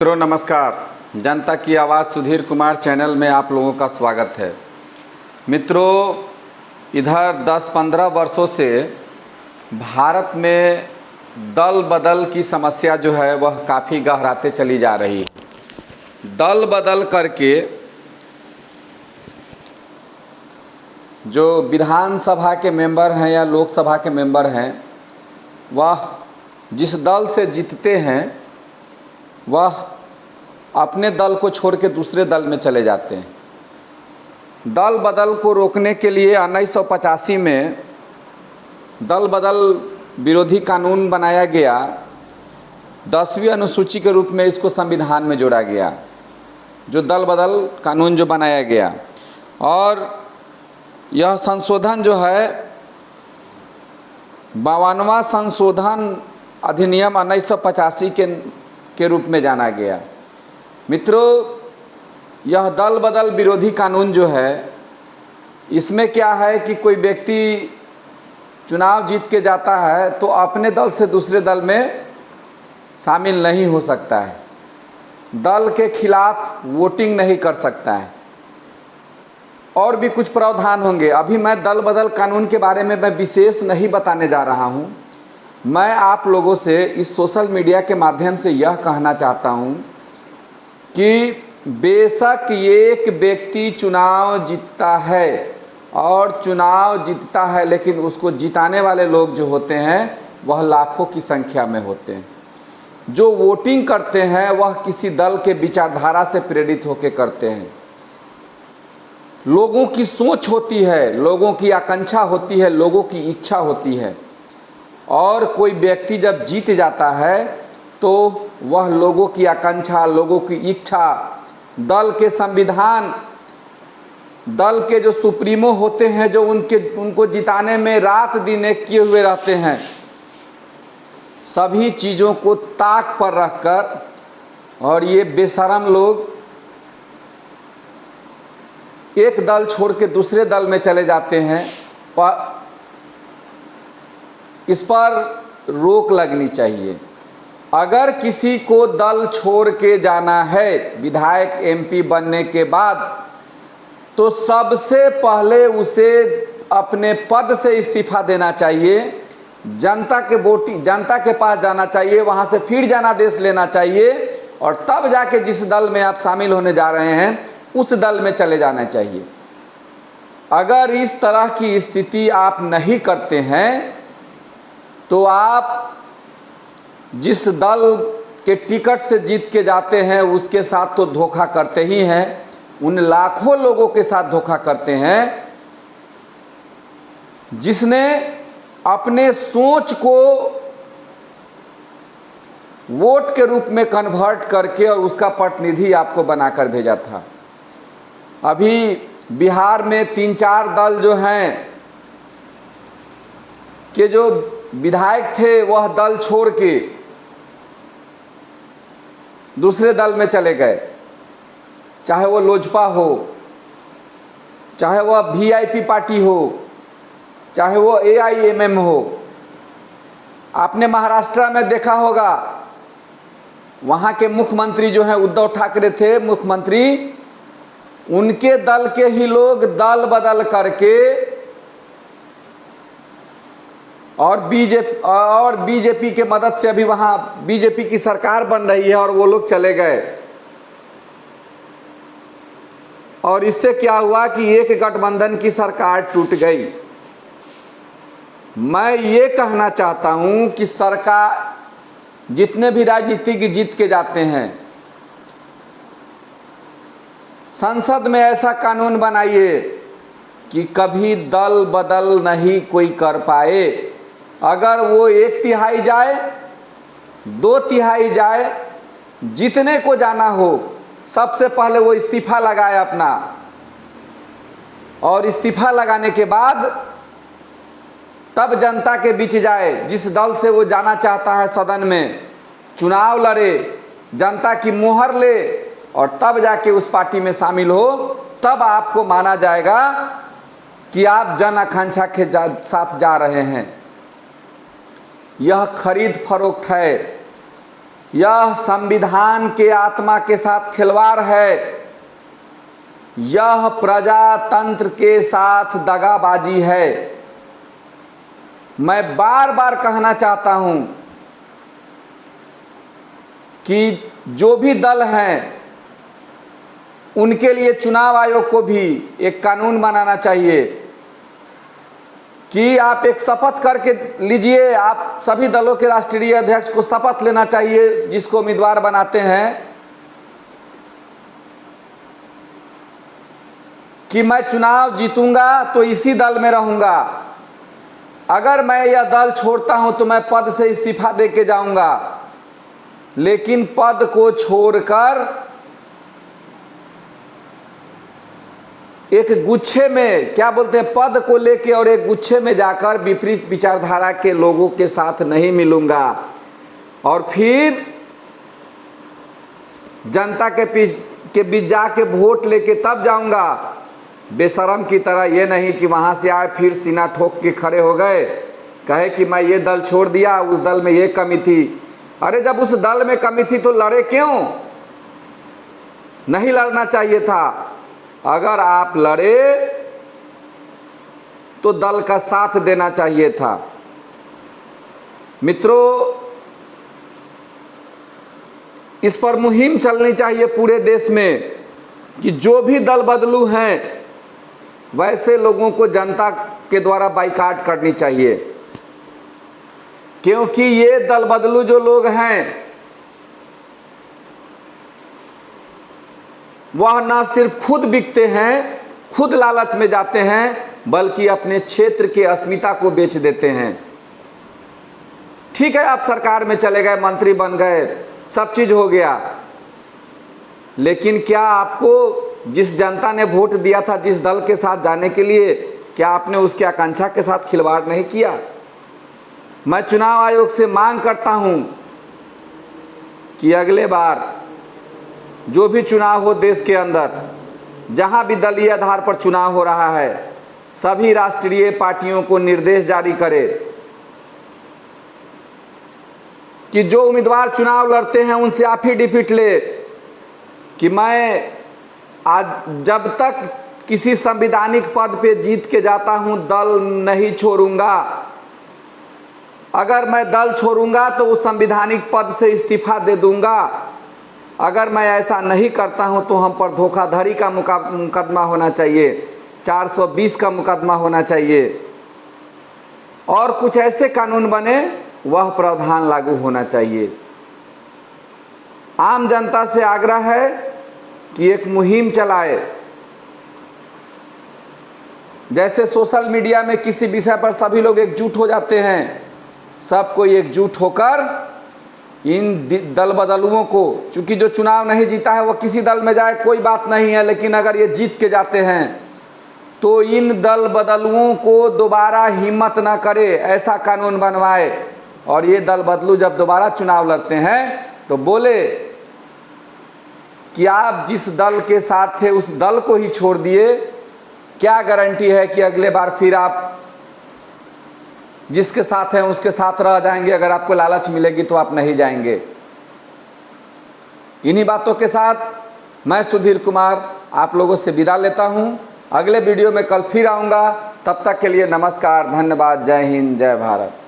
मित्रों नमस्कार। जनता की आवाज़ सुधीर कुमार चैनल में आप लोगों का स्वागत है। मित्रों, इधर 10-15 वर्षों से भारत में दल बदल की समस्या जो है वह काफ़ी गहराते चली जा रही है। दल बदल करके जो विधानसभा के मेंबर हैं या लोकसभा के मेंबर हैं, वह जिस दल से जीतते हैं वह अपने दल को छोड़ के दूसरे दल में चले जाते हैं। दल बदल को रोकने के लिए 1985 में दल बदल विरोधी कानून बनाया गया। 10वीं अनुसूची के रूप में इसको संविधान में जोड़ा गया, जो दल बदल कानून जो बनाया गया। और यह संशोधन जो है 52वां संशोधन अधिनियम 1985 के रूप में जाना गया। मित्रों, यह दल बदल विरोधी कानून जो है, इसमें क्या है कि कोई व्यक्ति चुनाव जीत के जाता है तो अपने दल से दूसरे दल में शामिल नहीं हो सकता है, दल के खिलाफ वोटिंग नहीं कर सकता है, और भी कुछ प्रावधान होंगे। अभी मैं दल बदल कानून के बारे में मैं विशेष नहीं बताने जा रहा हूं। मैं आप लोगों से इस सोशल मीडिया के माध्यम से यह कहना चाहता हूं कि बेशक एक व्यक्ति चुनाव जीतता है और चुनाव जीतता है, लेकिन उसको जिताने वाले लोग जो होते हैं वह लाखों की संख्या में होते हैं। जो वोटिंग करते हैं वह किसी दल के विचारधारा से प्रेरित होकर करते हैं। लोगों की सोच होती है, लोगों की आकांक्षा होती है, लोगों की इच्छा होती है। और कोई व्यक्ति जब जीत जाता है तो वह लोगों की आकांक्षा, लोगों की इच्छा, दल के संविधान, दल के जो सुप्रीमो होते हैं, जो उनको जिताने में रात दिन एक किए हुए रहते हैं, सभी चीज़ों को ताक पर रखकर और ये बेशरम लोग एक दल छोड़ के दूसरे दल में चले जाते हैं। इस पर रोक लगनी चाहिए। अगर किसी को दल छोड़ के जाना है विधायक एमपी बनने के बाद, तो सबसे पहले उसे अपने पद से इस्तीफा देना चाहिए, जनता के पास जाना चाहिए, वहाँ से फिर जनादेश लेना चाहिए, और तब जाके जिस दल में आप शामिल होने जा रहे हैं उस दल में चले जाना चाहिए। अगर इस तरह की स्थिति आप नहीं करते हैं तो आप जिस दल के टिकट से जीत के जाते हैं उसके साथ तो धोखा करते ही हैं, उन लाखों लोगों के साथ धोखा करते हैं जिसने अपने सोच को वोट के रूप में कन्वर्ट करके और उसका प्रतिनिधि आपको बनाकर भेजा था। अभी बिहार में 3-4 दल जो हैं कि जो विधायक थे वह दल छोड़ के दूसरे दल में चले गए, चाहे वो लोजपा हो, चाहे वह वीआईपी पार्टी हो, चाहे वो एआईएमएम हो। आपने महाराष्ट्र में देखा होगा, वहाँ के मुख्यमंत्री जो हैं उद्धव ठाकरे थे मुख्यमंत्री, उनके दल के ही लोग दल बदल करके और बीजेपी के मदद से अभी वहाँ बीजेपी की सरकार बन रही है और वो लोग चले गए। और इससे क्या हुआ कि एक गठबंधन की सरकार टूट गई। मैं ये कहना चाहता हूँ कि सरकार, जितने भी राजनीतिक जीत के जाते हैं, संसद में ऐसा कानून बनाइए कि कभी दल बदल नहीं कोई कर पाए। अगर वो 1/3 जाए, 2/3 जाए, जितने को जाना हो, सबसे पहले वो इस्तीफा लगाए अपना, और इस्तीफा लगाने के बाद तब जनता के बीच जाए। जिस दल से वो जाना चाहता है सदन में चुनाव लड़े, जनता की मोहर ले, और तब जाके उस पार्टी में शामिल हो। तब आपको माना जाएगा कि आप जन आकांक्षा के साथ जा रहे हैं। यह खरीद फरोख्त है। यह संविधान के आत्मा के साथ खिलवाड़ है, यह प्रजातंत्र के साथ दगाबाजी है। मैं बार बार कहना चाहता हूं कि जो भी दल हैं उनके लिए चुनाव आयोग को भी एक कानून बनाना चाहिए कि आप एक शपथ करके लीजिए। आप सभी दलों के राष्ट्रीय अध्यक्ष को शपथ लेना चाहिए जिसको उम्मीदवार बनाते हैं कि मैं चुनाव जीतूंगा तो इसी दल में रहूंगा, अगर मैं यह दल छोड़ता हूं तो मैं पद से इस्तीफा दे के जाऊंगा। लेकिन पद को छोड़कर एक गुच्छे में, क्या बोलते हैं, पद को लेके और एक गुच्छे में जाकर विपरीत विचारधारा के लोगों के साथ नहीं मिलूंगा और फिर जनता के बीच जाके वोट लेके तब जाऊंगा। बेशरम की तरह ये नहीं कि वहां से आए फिर सीना ठोक के खड़े हो गए, कहे कि मैं ये दल छोड़ दिया, उस दल में ये कमी थी। अरे जब उस दल में कमी थी तो लड़े क्यों? नहीं लड़ना चाहिए था। अगर आप लड़े तो दल का साथ देना चाहिए था। मित्रों, इस पर मुहिम चलनी चाहिए पूरे देश में कि जो भी दल बदलू हैं वैसे लोगों को जनता के द्वारा बाइकाट करनी चाहिए, क्योंकि ये दल बदलू जो लोग हैं वह न सिर्फ खुद बिकते हैं, खुद लालच में जाते हैं, बल्कि अपने क्षेत्र के अस्मिता को बेच देते हैं। ठीक है, आप सरकार में चले गए, मंत्री बन गए, सब चीज हो गया, लेकिन क्या आपको जिस जनता ने वोट दिया था जिस दल के साथ जाने के लिए, क्या आपने उसकी आकांक्षा के साथ खिलवाड़ नहीं किया? मैं चुनाव आयोग से मांग करता हूं कि अगले बार जो भी चुनाव हो देश के अंदर, जहां भी दलीय आधार पर चुनाव हो रहा है, सभी राष्ट्रीय पार्टियों को निर्देश जारी करे कि जो उम्मीदवार चुनाव लड़ते हैं उनसे एफिडेविट ले कि मैं आज जब तक किसी संवैधानिक पद पे जीत के जाता हूं दल नहीं छोड़ूंगा। अगर मैं दल छोड़ूंगा तो उस संवैधानिक पद से इस्तीफा दे दूंगा। अगर मैं ऐसा नहीं करता हूं तो हम पर धोखाधड़ी का मुकदमा होना चाहिए, 420 का मुकदमा होना चाहिए और कुछ ऐसे कानून बने वह प्रावधान लागू होना चाहिए। आम जनता से आग्रह है कि एक मुहिम चलाए। जैसे सोशल मीडिया में किसी विषय पर सभी लोग एकजुट हो जाते हैं, सब कोई एकजुट होकर इन दल बदलुओं को, चूंकि जो चुनाव नहीं जीता है वो किसी दल में जाए कोई बात नहीं है, लेकिन अगर ये जीत के जाते हैं तो इन दल बदलुओं को दोबारा हिम्मत ना करे, ऐसा कानून बनवाए। और ये दल बदलू जब दोबारा चुनाव लड़ते हैं तो बोले कि आप जिस दल के साथ थे उस दल को ही छोड़ दिए, क्या गारंटी है कि अगले बार फिर आप जिसके साथ हैं उसके साथ रह जाएंगे? अगर आपको लालच मिलेगी तो आप नहीं जाएंगे। इन्हीं बातों के साथ मैं सुधीर कुमार आप लोगों से विदा लेता हूं। अगले वीडियो में कल फिर आऊंगा, तब तक के लिए नमस्कार, धन्यवाद, जय हिंद, जय भारत।